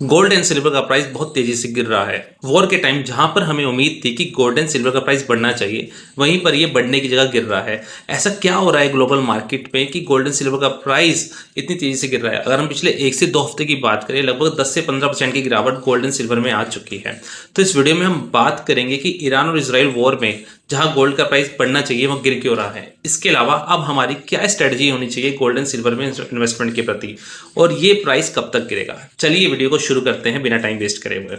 Gold and silver का price बहुत तेजी से गिर रहा है। वॉर के टाइम जहां पर हमें उम्मीद थी कि गोल्ड एंड सिल्वर का प्राइस बढ़ना चाहिए, वहीं पर ये बढ़ने की जगह गिर रहा है। ऐसा क्या हो रहा है ग्लोबल मार्केट में कि गोल्ड एंड सिल्वर का प्राइस इतनी तेजी से गिर रहा है? अगर हम पिछले 1 से 2 हफ्ते की बात करें, लगभग 10 से 15% की गिरावट गोल्ड एंड सिल्वर में आ चुकी है। तो इस वीडियो में हम बात करेंगे कि ईरान और इसराइल वॉर में जहां गोल्ड का प्राइस बढ़ना चाहिए वह गिर क्यों रहा है। इसके अलावा अब हमारी क्या स्ट्रेटजी होनी चाहिए गोल्ड एंड सिल्वर में इन्वेस्टमेंट के प्रति, और ये प्राइस कब तक गिरेगा। चलिए वीडियो को शुरू करते हैं बिना टाइम वेस्ट करे हुए।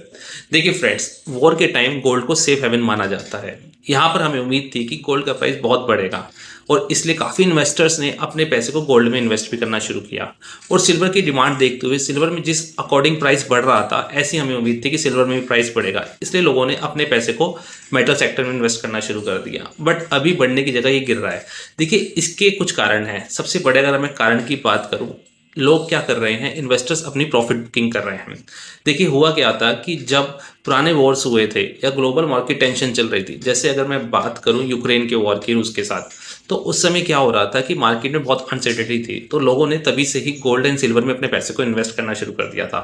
देखिए फ्रेंड्स, वॉर के टाइम गोल्ड को सेफ हेवन माना जाता है। यहाँ पर हमें उम्मीद थी कि गोल्ड का प्राइस बहुत बढ़ेगा और इसलिए काफ़ी इन्वेस्टर्स ने अपने पैसे को गोल्ड में इन्वेस्ट भी करना शुरू किया। और सिल्वर की डिमांड देखते हुए सिल्वर में जिस अकॉर्डिंग प्राइस बढ़ रहा था, ऐसी हमें उम्मीद थी कि सिल्वर में भी प्राइस बढ़ेगा, इसलिए लोगों ने अपने पैसे को मेटल सेक्टर में इन्वेस्ट करना शुरू कर दिया। बट अभी बढ़ने की जगह ये गिर रहा है। देखिए, इसके कुछ कारण हैं। सबसे बड़े अगर मैं कारण की बात करूं, लोग क्या कर रहे हैं, इन्वेस्टर्स अपनी प्रॉफिट बुकिंग कर रहे हैं। देखिए, हुआ क्या था कि जब पुराने वॉर्स हुए थे या ग्लोबल मार्केट टेंशन चल रही थी, जैसे अगर मैं बात करूं यूक्रेन के वॉर की रूस के साथ, तो उस समय क्या हो रहा था कि मार्केट में बहुत अनसर्टेनिटी थी, तो लोगों ने तभी से ही गोल्ड एंड सिल्वर में अपने पैसे को इन्वेस्ट करना शुरू कर दिया था।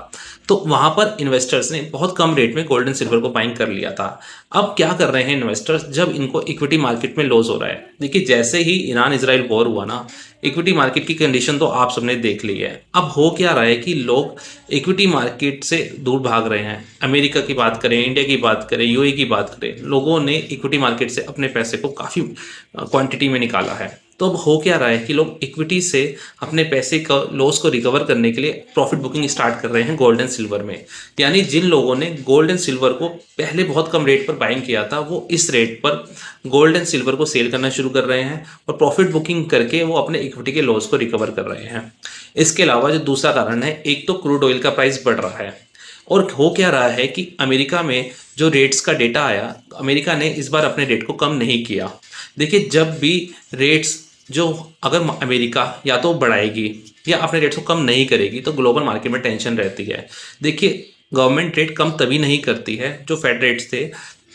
तो वहां पर इन्वेस्टर्स ने बहुत कम रेट में गोल्ड एंड सिल्वर को बाइंग कर लिया था। अब क्या कर रहे हैं इन्वेस्टर्स, जब इनको इक्विटी मार्केट में लॉस हो रहा है। देखिए, जैसे ही ईरान इजराइल वॉर हुआ ना, इक्विटी मार्केट की कंडीशन तो आप सबने देख ली है। अब हो क्या रहा है कि लोग इक्विटी मार्केट से दूर भाग रहे हैं। अमेरिका की बात करें, इंडिया की बात करें, यूएई की बात करें, लोगों ने इक्विटी मार्केट से अपने पैसे को काफ़ी क्वांटिटी में निकाला है। तो अब हो क्या रहा है कि लोग इक्विटी से अपने पैसे का लॉस को रिकवर करने के लिए प्रॉफिट बुकिंग स्टार्ट कर रहे हैं गोल्ड एंड सिल्वर में। यानी जिन लोगों ने गोल्ड एंड सिल्वर को पहले बहुत कम रेट पर बाइंग किया था, वो इस रेट पर गोल्ड एंड सिल्वर को सेल करना शुरू कर रहे हैं और प्रॉफिट बुकिंग करके वो अपने इक्विटी के लॉस को रिकवर कर रहे हैं। इसके अलावा जो दूसरा कारण है, एक तो क्रूड ऑयल का प्राइस बढ़ रहा है। और हो क्या रहा है कि अमेरिका में जो रेट्स का डेटा आया, अमेरिका ने इस बार अपने रेट को कम नहीं किया। देखिए, जब भी रेट्स जो अगर अमेरिका या तो बढ़ाएगी या अपने रेट्स को कम नहीं करेगी, तो ग्लोबल मार्केट में टेंशन रहती है। देखिए, गवर्नमेंट रेट कम तभी नहीं करती है, जो फेड रेट्स थे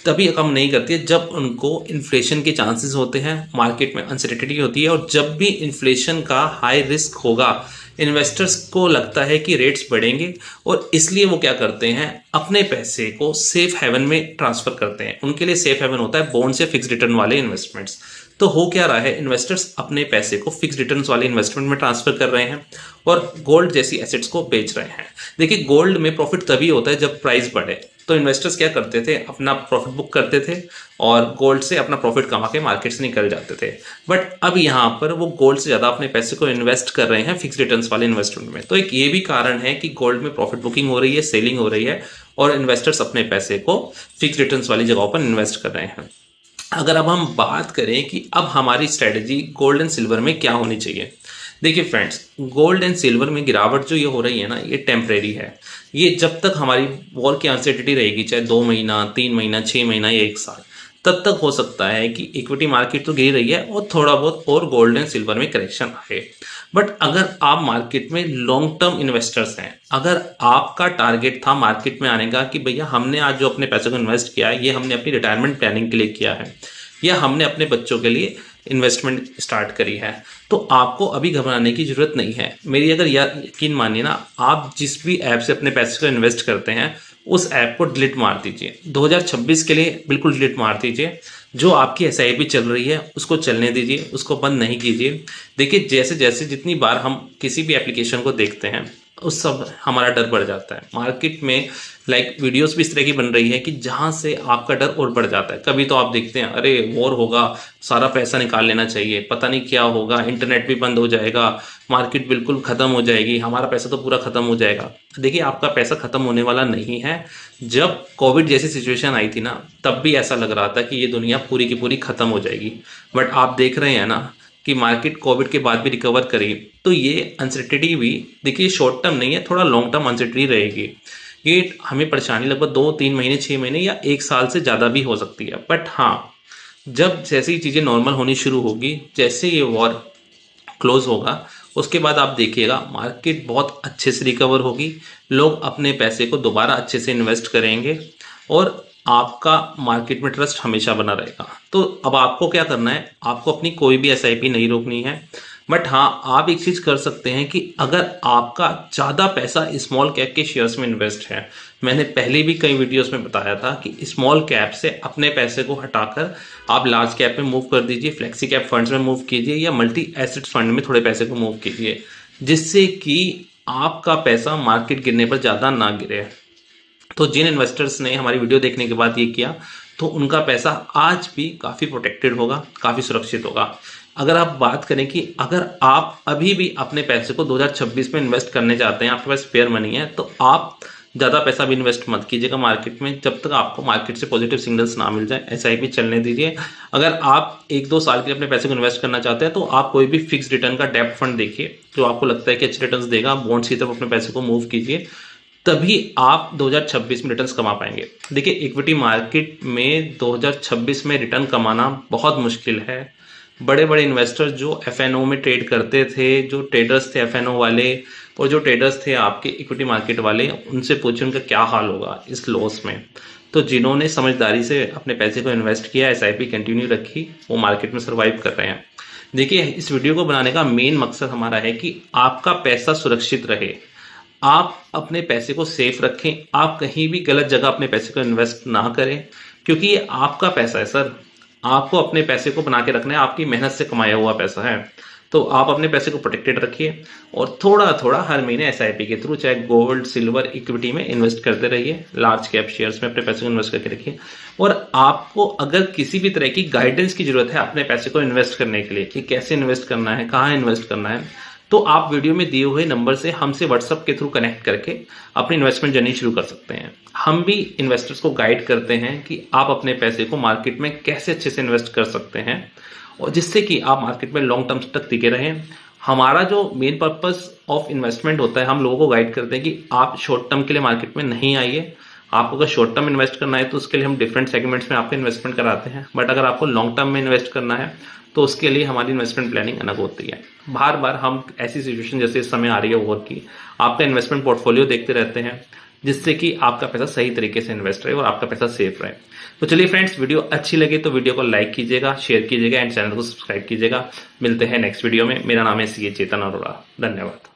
तभी कम नहीं करती है, जब उनको इन्फ्लेशन के चांसेस होते हैं, मार्केट में अनसर्टेनिटी होती है। और जब भी इन्फ्लेशन का हाई रिस्क होगा, इन्वेस्टर्स को लगता है कि रेट्स बढ़ेंगे और इसलिए वो क्या करते हैं, अपने पैसे को सेफ हेवन में ट्रांसफर करते हैं। उनके लिए सेफ हेवन होता है बॉन्ड्स या फिक्स रिटर्न वाले इन्वेस्टमेंट्स। तो हो क्या रहा है, इन्वेस्टर्स अपने पैसे को फिक्स रिटर्न्स वाले इन्वेस्टमेंट में ट्रांसफर कर रहे हैं और गोल्ड जैसी एसेट्स को बेच रहे हैं। देखिए, गोल्ड में प्रॉफिट तभी होता है जब प्राइस बढ़े। तो इन्वेस्टर्स क्या करते थे, अपना प्रॉफिट बुक करते थे और गोल्ड से अपना प्रॉफिट कमा के मार्केट से निकल जाते थे। बट अब यहाँ पर वो गोल्ड से ज़्यादा अपने पैसे को इन्वेस्ट कर रहे हैं फिक्स रिटर्न्स वाले इन्वेस्टमेंट में। तो एक ये भी कारण है कि गोल्ड में प्रॉफिट बुकिंग हो रही है, सेलिंग हो रही है और इन्वेस्टर्स अपने पैसे को फिक्स रिटर्न्स वाली जगहों पर इन्वेस्ट कर रहे हैं। अगर अब हम बात करें कि अब हमारी स्ट्रेटजी गोल्ड एंड सिल्वर में क्या होनी चाहिए। देखिए फ्रेंड्स, गोल्ड एंड सिल्वर में गिरावट जो ये हो रही है ना, ये टेम्परेरी है। ये जब तक हमारी वॉर की अनसर्टेनिटी रहेगी, चाहे 2 महीना, 3 महीना, 6 महीना या 1 साल, तब तक हो सकता है कि इक्विटी मार्केट तो गिर रही है और थोड़ा बहुत और गोल्ड एंड सिल्वर में करेक्शन आए। बट अगर आप मार्केट में लॉन्ग टर्म इन्वेस्टर्स हैं, अगर आपका टारगेट था मार्केट में आने का कि भैया हमने आज जो अपने पैसे को इन्वेस्ट किया है, ये हमने अपनी रिटायरमेंट प्लानिंग के लिए किया है या हमने अपने बच्चों के लिए इन्वेस्टमेंट स्टार्ट करी है, तो आपको अभी घबराने की जरूरत नहीं है। मेरी अगर यकीन मानिए ना, आप जिस भी ऐप से अपने पैसे को इन्वेस्ट करते हैं, उस ऐप को डिलीट मार दीजिए। 2026 के लिए बिल्कुल डिलीट मार दीजिए। जो आपकी एसआईपी चल रही है उसको चलने दीजिए, उसको बंद नहीं कीजिए। देखिए, जैसे जैसे जितनी बार हम किसी भी एप्लीकेशन को देखते हैं, उस सब हमारा डर बढ़ जाता है। मार्केट में वीडियोस भी इस तरह की बन रही है कि जहां से आपका डर और बढ़ जाता है। कभी तो आप देखते हैं, अरे वॉर होगा, सारा पैसा निकाल लेना चाहिए, पता नहीं क्या होगा, इंटरनेट भी बंद हो जाएगा, मार्केट बिल्कुल खत्म हो जाएगी, हमारा पैसा तो पूरा खत्म हो जाएगा। देखिए, आपका पैसा खत्म होने वाला नहीं है। जब कोविड जैसी सिचुएशन आई थी ना, तब भी ऐसा लग रहा था कि ये दुनिया पूरी की पूरी खत्म हो जाएगी। बट आप देख रहे हैं ना कि मार्केट कोविड के बाद भी रिकवर करी। तो ये अनसर्टेनिटी भी देखिए शॉर्ट टर्म नहीं है, थोड़ा लॉन्ग टर्म अनसर्टेनिटी रहेगी। ये हमें परेशानी लगभग 2-3 महीने, 6 महीने या 1 साल से ज़्यादा भी हो सकती है। बट हाँ, जब जैसे ही चीज़ें नॉर्मल होनी शुरू होगी, जैसे ये वॉर क्लोज होगा, उसके बाद आप देखिएगा मार्केट बहुत अच्छे से रिकवर होगी, लोग अपने पैसे को दोबारा अच्छे से इन्वेस्ट करेंगे और आपका मार्केट में ट्रस्ट हमेशा बना रहेगा। तो अब आपको क्या करना है, आपको अपनी कोई भी एसआईपी नहीं रोकनी है। बट हाँ, आप एक चीज कर सकते हैं कि अगर आपका ज्यादा पैसा स्मॉल कैप के शेयर्स में इन्वेस्ट है, मैंने पहले भी कई वीडियोस में बताया था कि स्मॉल कैप से अपने पैसे को हटाकर आप लार्ज कैप में मूव कर दीजिए, फ्लेक्सी कैप फंड्स में मूव कीजिए या मल्टी एसेट फंड में थोड़े पैसे को मूव कीजिए, जिससे कि आपका पैसा मार्केट गिरने पर ज़्यादा ना गिरे। तो जिन इन्वेस्टर्स ने हमारी वीडियो देखने के बाद ये किया, तो उनका पैसा आज भी काफ़ी प्रोटेक्टेड होगा, काफ़ी सुरक्षित होगा। अगर आप बात करें कि अगर आप अभी भी अपने पैसे को 2026 में इन्वेस्ट करने चाहते हैं, आपके पास स्पेयर मनी है, तो आप ज़्यादा पैसा भी इन्वेस्ट मत कीजिएगा मार्केट में जब तक आपको मार्केट से पॉजिटिव सिग्नल्स ना मिल जाए। एसआईपी चलने दीजिए। अगर आप 1-2 साल के लिए अपने पैसे को इन्वेस्ट करना चाहते हैं, तो आप कोई भी फिक्स रिटर्न का डेब्ट फंड देखिए जो आपको लगता है कि अच्छे रिटर्न्स देगा, बॉन्ड्स की तरफ अपने पैसे को मूव कीजिए, तभी आप 2026 में रिटर्न्स कमा पाएंगे। देखिए, इक्विटी मार्केट में 2026 में रिटर्न कमाना बहुत मुश्किल है। बड़े बड़े इन्वेस्टर्स जो एफएनओ में ट्रेड करते थे, जो ट्रेडर्स थे एफएनओ वाले और जो ट्रेडर्स थे आपके इक्विटी मार्केट वाले, उनसे पूछिए उनका क्या हाल होगा इस लॉस में। तो जिन्होंने समझदारी से अपने पैसे को इन्वेस्ट किया, एसआईपी कंटिन्यू रखी, वो मार्केट में सर्वाइव कर रहे हैं। देखिए, इस वीडियो को बनाने का मेन मकसद हमारा है कि आपका पैसा सुरक्षित रहे, आप अपने पैसे को सेफ रखें, आप कहीं भी गलत जगह अपने पैसे को इन्वेस्ट ना करें, क्योंकि ये आपका पैसा है सर। आपको अपने पैसे को बना के रखना है, आपकी मेहनत से कमाया हुआ पैसा है। तो आप अपने पैसे को प्रोटेक्टेड रखिए और थोड़ा थोड़ा हर महीने एसआईपी के थ्रू, चाहे गोल्ड, सिल्वर, इक्विटी में इन्वेस्ट करते रहिए, लार्ज कैप शेयर्स में अपने पैसे को इन्वेस्ट करके रखिए। और आपको अगर किसी भी तरह की गाइडेंस की जरूरत है अपने पैसे को इन्वेस्ट करने के लिए कि कैसे इन्वेस्ट करना है, कहाँ इन्वेस्ट करना है, तो आप वीडियो में दिए हुए नंबर से हमसे व्हाट्सएप के थ्रू कनेक्ट करके अपनी इन्वेस्टमेंट जर्नी शुरू कर सकते हैं। हम भी इन्वेस्टर्स को गाइड करते हैं कि आप अपने पैसे को मार्केट में कैसे अच्छे से इन्वेस्ट कर सकते हैं और जिससे कि आप मार्केट में लॉन्ग टर्म तक टिके रहें। हमारा जो मेन पर्पस ऑफ इन्वेस्टमेंट होता है, हम लोगों को गाइड करते हैं कि आप शॉर्ट टर्म के लिए मार्केट में नहीं आइए। आपको अगर शॉर्ट टर्म इन्वेस्ट करना है तो उसके लिए हम डिफरेंट सेगमेंट्स में आपको इन्वेस्टमेंट कराते हैं, बट अगर आपको लॉन्ग टर्म में इन्वेस्ट करना है तो उसके लिए हमारी इन्वेस्टमेंट प्लानिंग अलग होती है। बार बार हम ऐसी सिचुएशन जैसे इस समय आ रही है वॉर की, आपका इन्वेस्टमेंट पोर्टफोलियो देखते रहते हैं, जिससे कि आपका पैसा सही तरीके से इन्वेस्ट रहे और आपका पैसा सेफ रहे। तो चलिए फ्रेंड्स, वीडियो अच्छी लगे तो वीडियो को लाइक कीजिएगा, शेयर कीजिएगा एंड चैनल को सब्सक्राइब कीजिएगा। मिलते हैं नेक्स्ट वीडियो में। मेरा नाम है सीए चेतन अरोड़ा। धन्यवाद।